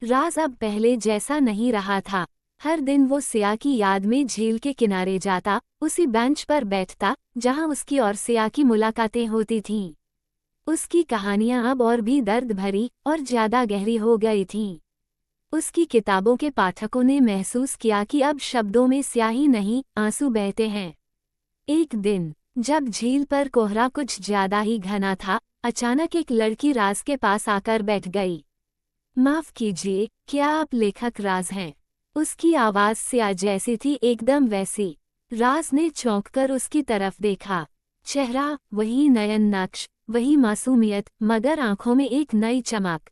राज अब पहले जैसा नहीं रहा था। हर दिन वो सिया की याद में झील के किनारे जाता, उसी बेंच पर बैठता जहां उसकी और सिया की मुलाकातें होती थीं। उसकी कहानियां अब और भी दर्द भरी और ज्यादा गहरी हो गई थीं। उसकी किताबों के पाठकों ने महसूस किया कि अब शब्दों में स्याही नहीं, आंसू बहते हैं। एक दिन जब झील पर कोहरा कुछ ज्यादा ही घना था, अचानक एक लड़की राज के पास आकर बैठ गई। माफ कीजिए, क्या आप लेखक राज हैं? उसकी आवाज सिया जैसी थी, एकदम वैसी। राज ने चौंककर उसकी तरफ देखा। चेहरा वही, नयन नक्श वही, मासूमियत, मगर आंखों में एक नई चमक।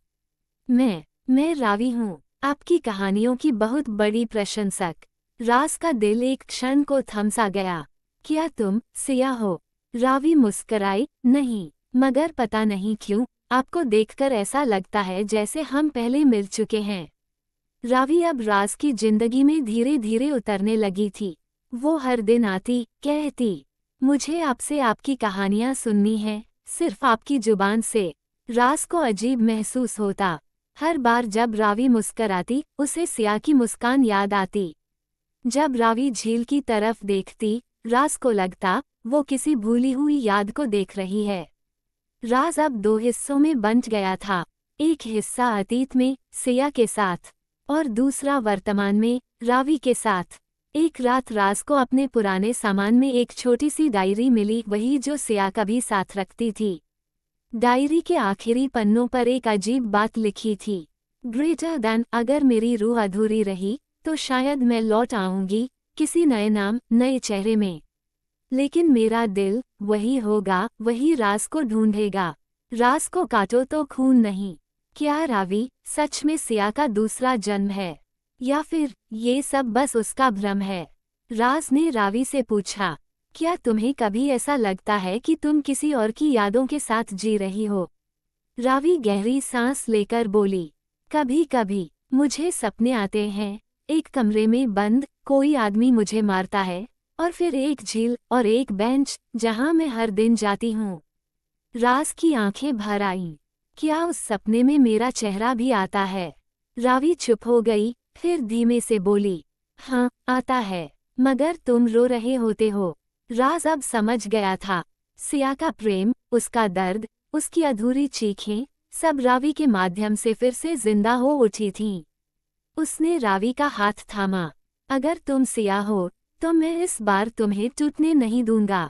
मैं रावी हूँ, आपकी कहानियों की बहुत बड़ी प्रशंसक। राज का दिल एक क्षण को थमसा गया। क्या तुम सिया हो? रावी मुस्कराई, नहीं, मगर पता नहीं क्यों आपको देखकर ऐसा लगता है जैसे हम पहले मिल चुके हैं। रावी अब राज की जिंदगी में धीरे धीरे उतरने लगी थी। वो हर दिन आती, कहती, मुझे आपसे आपकी कहानियां सुननी है, सिर्फ आपकी जुबान से। राज को अजीब महसूस होता। हर बार जब रावी मुस्कराती, उसे सिया की मुस्कान याद आती। जब रावी झील की तरफ देखती, राज को लगता वो किसी भूली हुई याद को देख रही है। राज अब दो हिस्सों में बंट गया था। एक हिस्सा अतीत में सिया के साथ और दूसरा वर्तमान में रावी के साथ। एक रात राज को अपने पुराने सामान में एक छोटी सी डायरी मिली, वही जो सिया कभी साथ रखती थी। डायरी के आखिरी पन्नों पर एक अजीब बात लिखी थी, ग्रेटर दैन, अगर मेरी रूह अधूरी रही तो शायद मैं लौट आऊंगी किसी नए नाम, नए चेहरे में। लेकिन मेरा दिल वही होगा, वही राज को ढूंढेगा। राज को काटो तो खून नहीं। क्या रावी सच में सिया का दूसरा जन्म है, या फिर ये सब बस उसका भ्रम है? राज ने रावी से पूछा, क्या तुम्हें कभी ऐसा लगता है कि तुम किसी और की यादों के साथ जी रही हो? रावी गहरी सांस लेकर बोली, कभी कभी मुझे सपने आते हैं, एक कमरे में बंद कोई आदमी मुझे मारता है, और फिर एक झील और एक बेंच जहां मैं हर दिन जाती हूँ। राज की आंखें भर आईं। क्या उस सपने में मेरा चेहरा भी आता है? रावी चुप हो गई, फिर धीमे से बोली, हाँ आता है, मगर तुम रो रहे होते हो। राज अब समझ गया था। सिया का प्रेम, उसका दर्द, उसकी अधूरी चीखें, सब रावी के माध्यम से फिर से जिंदा हो उठी थीं। उसने रावी का हाथ थामा। अगर तुम सिया हो तो मैं इस बार तुम्हें टूटने नहीं दूंगा।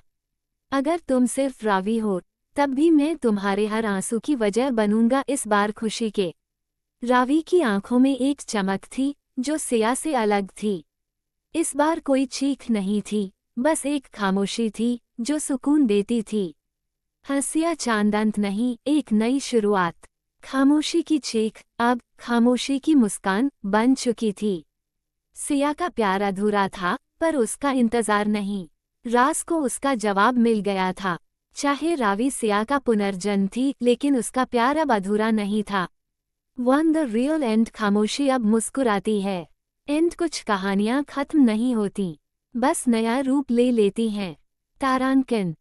अगर तुम सिर्फ रावी हो तब भी मैं तुम्हारे हर आंसू की वजह बनूंगा, इस बार खुशी के। रावी की आंखों में एक चमक थी जो सिया से अलग थी। इस बार कोई चीख नहीं थी, बस एक खामोशी थी जो सुकून देती थी। हंसिया चांदंत नहीं, एक नई शुरुआत। खामोशी की चीख अब खामोशी की मुस्कान बन चुकी थी। सिया का प्यार अधूरा था, पर उसका इंतजार नहीं। राज को उसका जवाब मिल गया था। चाहे रावी सिया का पुनर्जन्म थी, लेकिन उसका प्यार अब अधूरा नहीं था। One the real and. खामोशी अब मुस्कुराती है। एंड कुछ कहानियां खत्म नहीं होती, बस नया रूप ले लेती हैं। तारांकन।